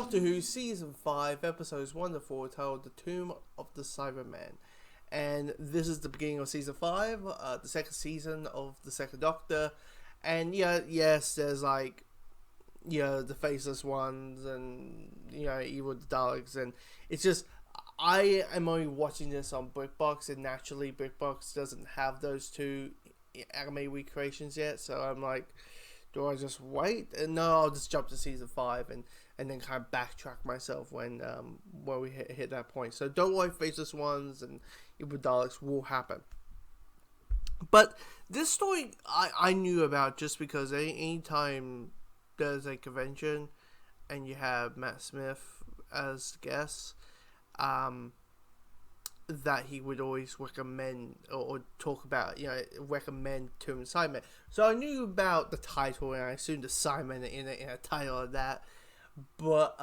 Doctor Who Season 5, Episodes 1 to 4, titled The Tomb of the Cybermen. And this is the beginning of Season 5, the second season of the second Doctor. And yes, there's like, the faceless ones and, evil Daleks. And it's just, I am only watching this on BritBox, and naturally BritBox doesn't have those two anime recreations yet. So I'm like, do I just wait? And no, I'll just jump to Season 5 and then kind of backtrack myself when we hit that point. So don't worry, faceless ones and evil Daleks will happen. But this story I knew about just because anytime there's a convention and you have Matt Smith as guest, that he would always recommend or talk about, recommend Tomb of Cybermen. So I knew about the title, and I assumed the Cybermen in a title of that. But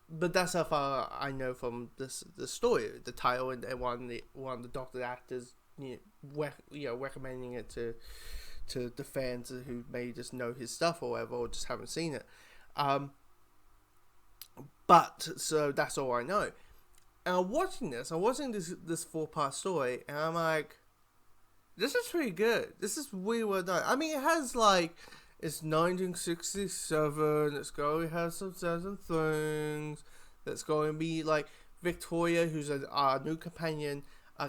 that's how far I know from the story, the title, and one of the Doctor actors, recommending it to the fans who may just know his stuff or whatever, or just haven't seen it. But so that's all I know. And I'm watching this 4-part story, and I'm like, this is pretty good. This is really well done. I mean, it has like, it's 1967, it's going to have some certain things, that's going to be like Victoria, who's a new companion.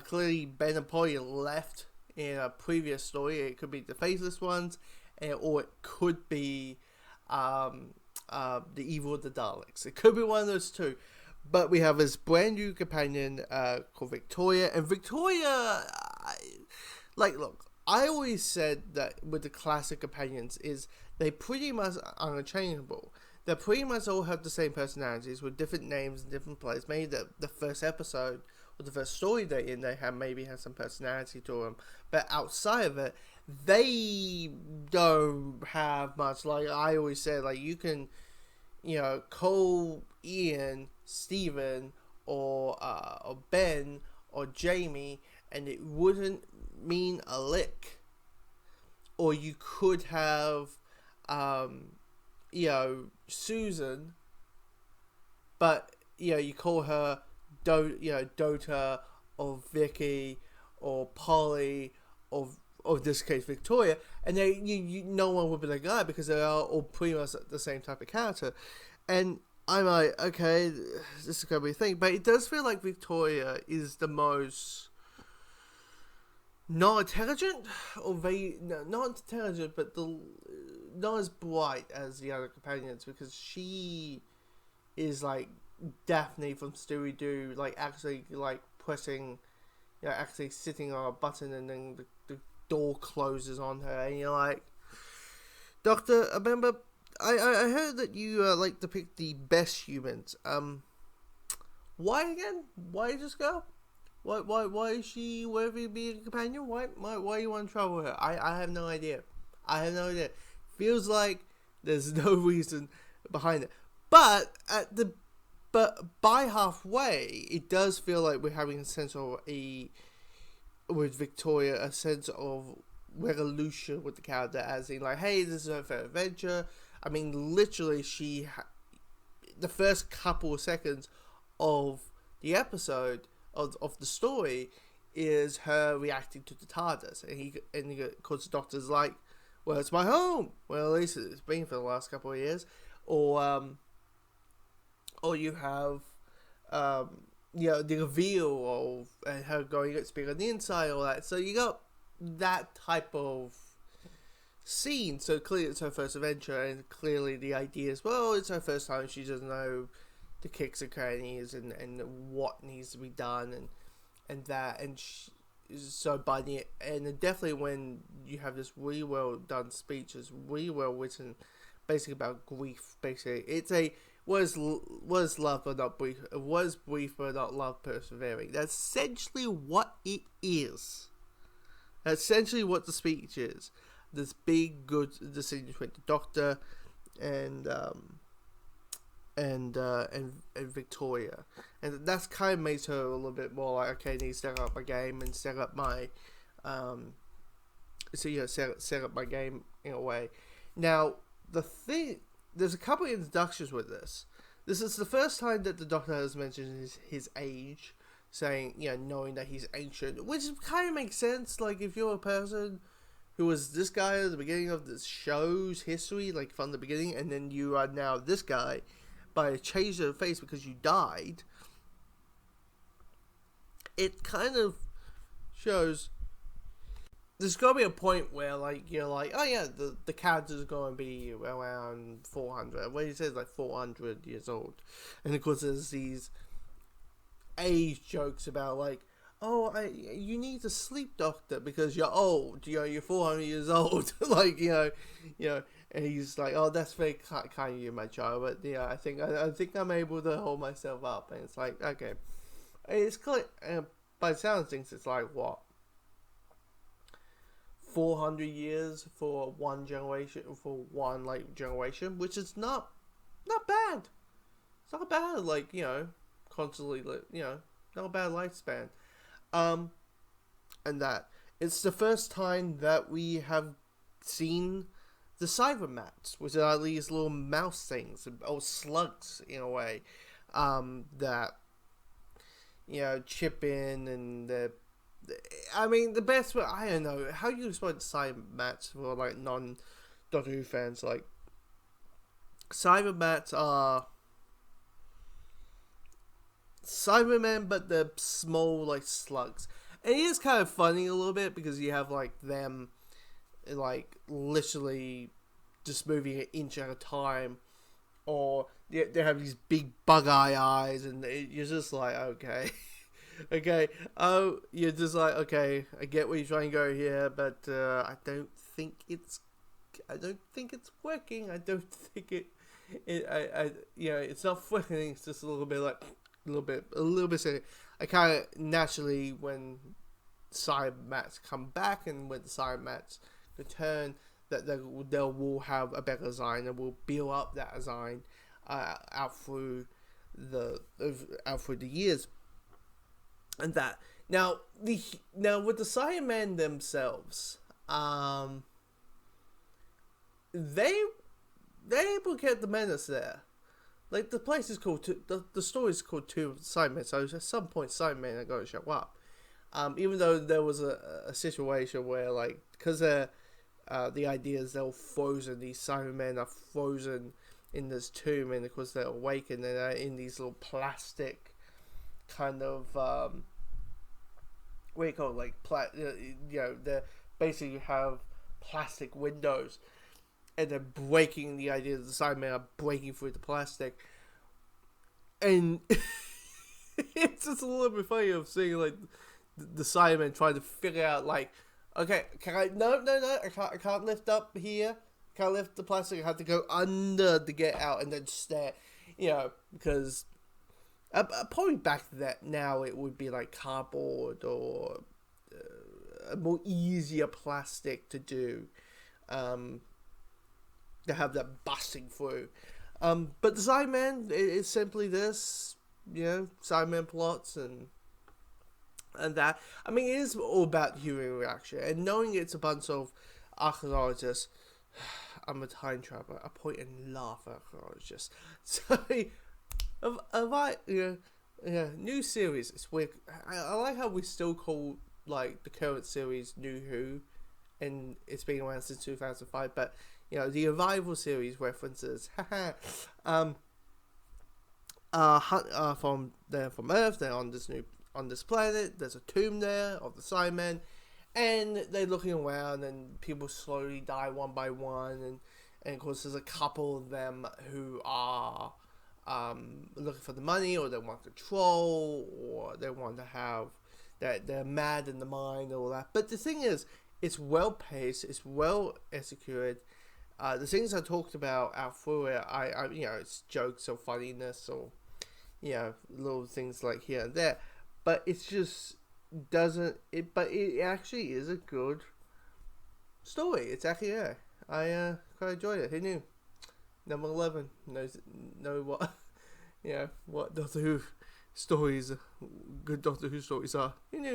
Clearly Ben and Polly left in a previous story. It could be the faceless ones, or it could be the evil of the Daleks. It could be one of those two. But we have this brand new companion called Victoria. And Victoria, look, I always said that with the classic companions is they pretty much are unchangeable. They pretty much all have the same personalities with different names and different places. Maybe the first episode or the first story they're in, they have some personality to them. But outside of it, they don't have much. Like I always say, like you can, Cole, Ian, Stephen, or Ben, or Jamie, and it wouldn't mean a lick. Or you could have, Susan, but you call her Dota, or Vicky, or Polly, or this case Victoria, and no one would be like that because they are all pretty much the same type of character. And I'm like, okay, this is gonna be a thing, but it does feel like Victoria is the most not intelligent, or not intelligent, but not as bright as the other companions, because she is like Daphne from Stewie Doo, like actually like pressing, actually sitting on a button, and then the door closes on her, and you're like, Doctor, I remember I heard that you like to pick the best humans. Why again? Why this girl? Why is she worthy of being a companion? Why you want to trouble her? I have no idea. Feels like there's no reason behind it. But by halfway, it does feel like we're having a sense of with Victoria, a sense of resolution with the character, as in like, hey, this is her first adventure. I mean, literally, the first couple of seconds of the episode of the story is her reacting to the TARDIS, and of course the Doctor's like, well, it's my home. Well, at least it's been for the last couple of years. Or you have the reveal of her going to speak on the inside, all that. So you got that type of scene. So clearly it's her first adventure, and clearly the idea is, well, it's her first time. She doesn't know the kicks and crannies and what needs to be done and that. And so by the end, definitely when you have this really well done speech, it's really well written, basically about grief. Basically, it's was love but not brief. It was brief but not love persevering. That's essentially what it is. That's essentially what the speech is. This big good decision between the Doctor and Victoria, and that's kind of makes her a little bit more like, okay, I need to step up my game and set up my set up my game in a way. Now the thing, there's a couple of introductions with this This is the first time that the Doctor has mentioned his age, saying, knowing that he's ancient, which kind of makes sense. Like, if you're a person who was this guy at the beginning of the show's history, like from the beginning, and then you are now this guy by a change of face because you died, it kind of shows there's got to be a point where, like, you're like, oh yeah, the character's going to be around 400. Well, he says like 400 years old. And of course there's these age jokes about like, oh, you need a sleep doctor because you're old. You're 400 years old. Like, and he's like, oh, that's very kind of you, my child. But yeah, I think I'm able to hold myself up. And it's like, okay, it's clear. By the sound of things, it's like what, 400 years for one generation, generation, which is not bad. It's not bad, like, constantly, not a bad lifespan. And that it's the first time that we have seen the Cybermats, which are these little mouse things, or slugs in a way, that chip in, and the best way, I don't know how you explain Cybermats for like non-Doctor Who fans. Like, Cybermats are Cybermen, but they're small, like, slugs. And it is kind of funny a little bit because you have like them, like, literally just moving an inch at a time, or they have these big bug eyes, and you're just like, okay. Okay, you're just like, okay, I get where you're trying to go here, but I don't think it's working. I don't think it's not working. It's just a little bit silly. I kind of naturally, when Cybermats come back and when the Cybermats return, that they will have a better design, and will build up that design out through the years. And that now with the Cybermen themselves, they're able to get the menace there. Like, the place is called the story is called Tomb of the Cybermen, so at some point Cybermen are going to show up. Even though there was a situation where, like, because the idea is they're frozen, these Cybermen are frozen in this tomb, and of course they're awakened and they're in these little plastic kind of what do you call it, like they basically have plastic windows, and they're breaking, the idea that the Cybermen are breaking through the plastic, and it's just a little bit funny of seeing like the Cybermen trying to figure out, like, okay, no, I can't lift up here, can't lift the plastic, I have to go under to get out, and then stare, because probably back to that now it would be like cardboard or a more easier plastic to do, to have that busting through. But the Cybermen is simply this, Cybermen plots and that. I mean, it is all about human reaction, and knowing it's a bunch of archaeologists. I'm a time traveler. I point and laugh at archaeologists. So, new series. It's weird. I like how we still call, like, the current series New Who, and it's been around since 2005. But the Arrival series references, from Earth. They're on this planet. There's a tomb there of the Cybermen, and they're looking around, and people slowly die one by one, and of course there's a couple of them who are looking for the money, or they want control, or they want to have that they're mad in the mind, and all that. But the thing is, it's well paced, it's well executed. The things I talked about out through it, it's jokes or funniness, or little things like here and there, but it's just doesn't it. But it actually is a good story. It's actually, I quite enjoyed it. Who knew? Number 11 know what what Doctor Who stories, good Doctor Who stories are. Who knew?